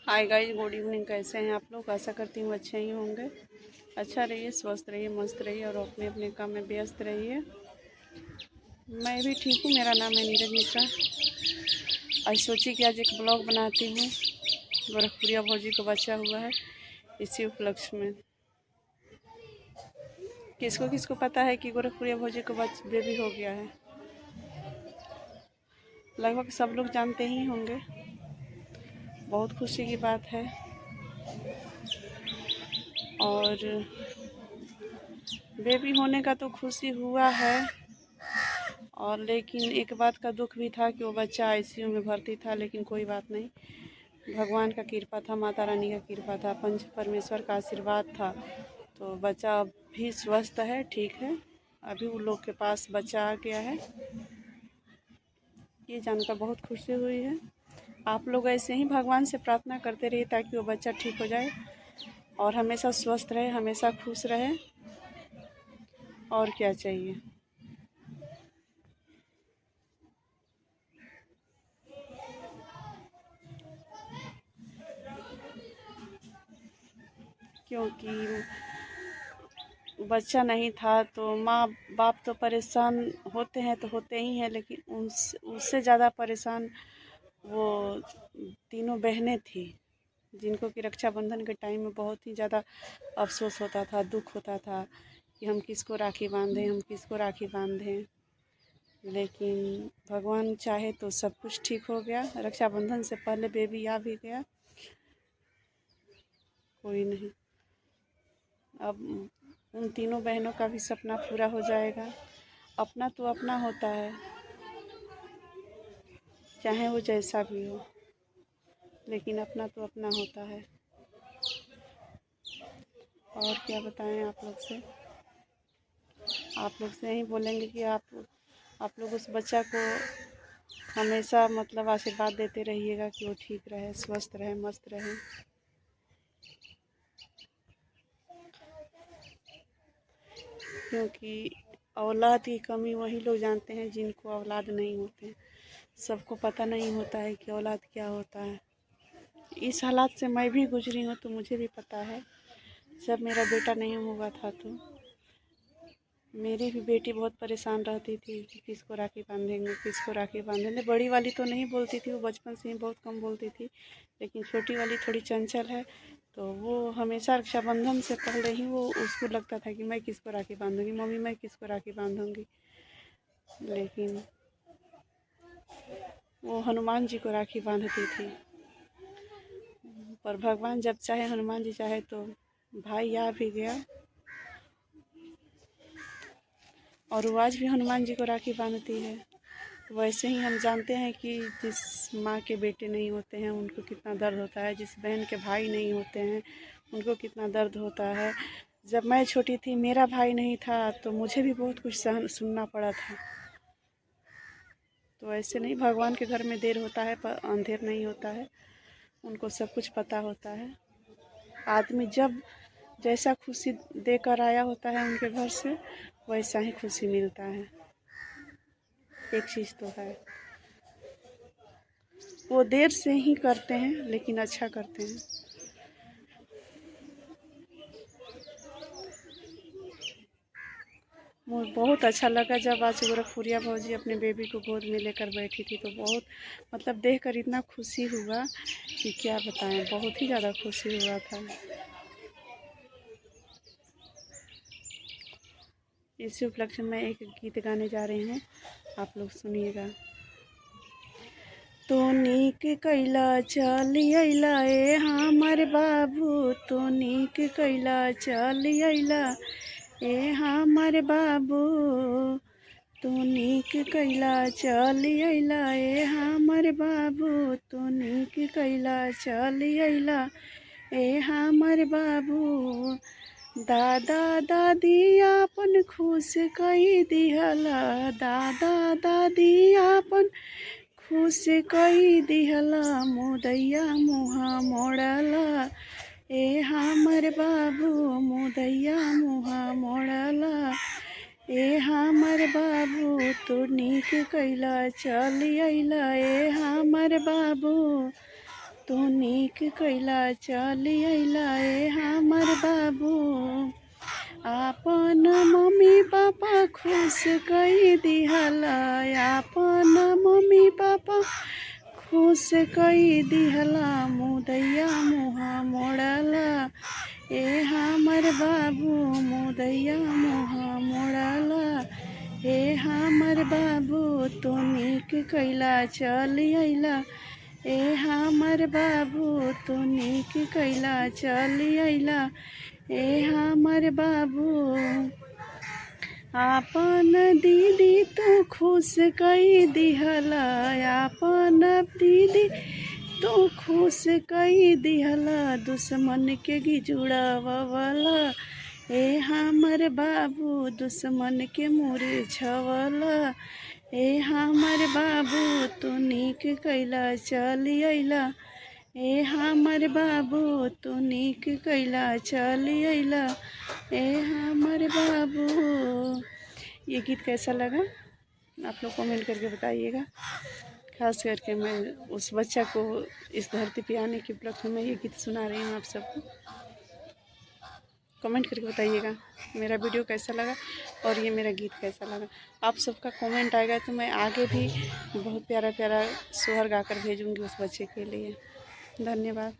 Hi guys, good evening. कैसे हैं आप लोग? आशा करती हूँ अच्छे ही होंगे। अच्छा रहिए, स्वस्थ रहिए, मस्त रहिए और अपने अपने काम में व्यस्त रहिए। मैं भी ठीक हूँ। मेरा नाम है नीरज मिश्रा। आज सोची कि आज एक ब्लॉग बनाती हूँ। गोरखपुरिया भौजी को बच्चा हुआ है, इसी उपलक्ष्य में। किसको किसको पता है कि गोरखपुरिया भौजी को बेबी हो गया है? लगभग सब लोग जानते ही होंगे। बहुत खुशी की बात है। और बेबी होने का तो खुशी हुआ है, और लेकिन एक बात का दुख भी था कि वो बच्चा आईसीयू में भर्ती था। लेकिन कोई बात नहीं, भगवान का कृपा था, माता रानी का कृपा था, पंच परमेश्वर का आशीर्वाद था। तो बच्चा अब भी स्वस्थ है, ठीक है। अभी उन लोग के पास बच्चा आ गया है, ये जानकर बहुत खुशी हुई है। आप लोग ऐसे ही भगवान से प्रार्थना करते रहिए ताकि वो बच्चा ठीक हो जाए और हमेशा स्वस्थ रहे, हमेशा खुश रहे। और क्या चाहिए। क्योंकि बच्चा नहीं था तो माँ बाप तो परेशान होते हैं, तो होते ही हैं, लेकिन उससे ज़्यादा परेशान वो तीनों बहनें थी, जिनको कि रक्षाबंधन के टाइम में बहुत ही ज़्यादा अफसोस होता था, दुख होता था कि हम किसको राखी बांधें, हम किसको राखी बांधें। लेकिन भगवान चाहे तो सब कुछ ठीक हो गया। रक्षाबंधन से पहले बेबी आ भी गया। कोई नहीं, अब उन तीनों बहनों का भी सपना पूरा हो जाएगा। अपना तो अपना होता है, चाहे वो जैसा भी हो, लेकिन अपना तो अपना होता है। और क्या बताएं आप लोग से। आप लोग से यही बोलेंगे कि आप लोग उस बच्चा को हमेशा मतलब आशीर्वाद देते रहिएगा कि वो ठीक रहे, स्वस्थ रहे, मस्त रहे। क्योंकि औलाद की कमी वही लोग जानते हैं जिनको औलाद नहीं होते। सबको पता नहीं होता है कि औलाद क्या होता है। इस हालात से मैं भी गुजरी हूँ, तो मुझे भी पता है। जब मेरा बेटा नहीं हुआ था तो मेरी भी बेटी बहुत परेशान रहती थी कि किसको राखी बांधेंगे, किसको राखी बांधेंगे। बड़ी वाली तो नहीं बोलती थी, वो बचपन से ही बहुत कम बोलती थी। लेकिन छोटी वाली थोड़ी चंचल है, तो वो हमेशा रक्षाबंधन से पहले ही वो उसको लगता था कि मैं किसको राखी बांधूंगी, मम्मी मैं किसको राखी बांधूंगी। लेकिन वो हनुमान जी को राखी बांधती थी। पर भगवान जब चाहे, हनुमान जी चाहे तो भाई आ भी गया। और वो आज भी हनुमान जी को राखी बांधती है। वैसे ही हम जानते हैं कि जिस माँ के बेटे नहीं होते हैं उनको कितना दर्द होता है, जिस बहन के भाई नहीं होते हैं उनको कितना दर्द होता है। जब मैं छोटी थी, मेरा भाई नहीं था, तो मुझे भी बहुत कुछ सहन सुनना पड़ा था। तो ऐसे नहीं, भगवान के घर में देर होता है पर अंधेर नहीं होता है। उनको सब कुछ पता होता है। आदमी जब जैसा खुशी देकर आया होता है उनके घर से, वैसा ही खुशी मिलता है। एक चीज़ तो है, वो देर से ही करते हैं लेकिन अच्छा करते हैं। मुझे बहुत अच्छा लगा जब आज गोरखपुरिया भौजी अपने बेबी को गोद में लेकर बैठी थी, तो बहुत मतलब देख कर इतना खुशी हुआ कि क्या बताएं, बहुत ही ज़्यादा खुशी हुआ था। इसी उपलक्ष्य में एक गीत गाने जा रहे हैं, आप लोग सुनिएगा। तो नीक कैला चली अइला ए हमर बाबू, तो नीक कैला चली अइला ए हमर बाबू, तो नीक कैला चली अइला ए हमर बाबू, तो नीक कैला चली अइला ए हमर बाबू। दादा दादी आपन खुश कई दिहला, दादा दादी आपन खुश कई दिहला, मुदैया मुहा मोड़ला ए हमर बाबू, मुदैया मुहा मोड़ला ए हमर बाबू, तो नीक कैला चली अइला ए हमर बाबू। तू नीक कैला चली अइला ए हमर बाबू। आपन मम्मी पापा खुश कई दिहला, आपन मम्मी पापा खुश कई दिहला। मुदैया मुँह मोड़ला ए हमर बाबू, मुदैया मुँह मोड़ला ए हमर बाबू। तू नीक कैला चली अइला ए हमर बाबू, तू नीक कैला चली अइला ए हमर बाबू। आपन दीदी तू खुश कई दिहला, आपन दीदी तू खुश कई दिहला। दुश्मन के गिजुड़ावला ए हमर बाबू, दुश्मन के मुरझावला ए हमर बाबू। तू नीक कैला चली अइला ए हमर बाबू, तू नीक कैला चली अइला ए हमर बाबू। ये गीत कैसा लगा आप लोग कमेंट करके बताइएगा। खास करके मैं उस बच्चा को इस धरती पे आने के उपलक्ष्य में ये गीत सुना रही हूँ आप सबको। कमेंट करके बताइएगा मेरा वीडियो कैसा लगा और ये मेरा गीत कैसा लगा। आप सबका कमेंट आएगा तो मैं आगे भी बहुत प्यारा प्यारा सोहर गाकर भेजूँगी उस बच्चे के लिए। धन्यवाद।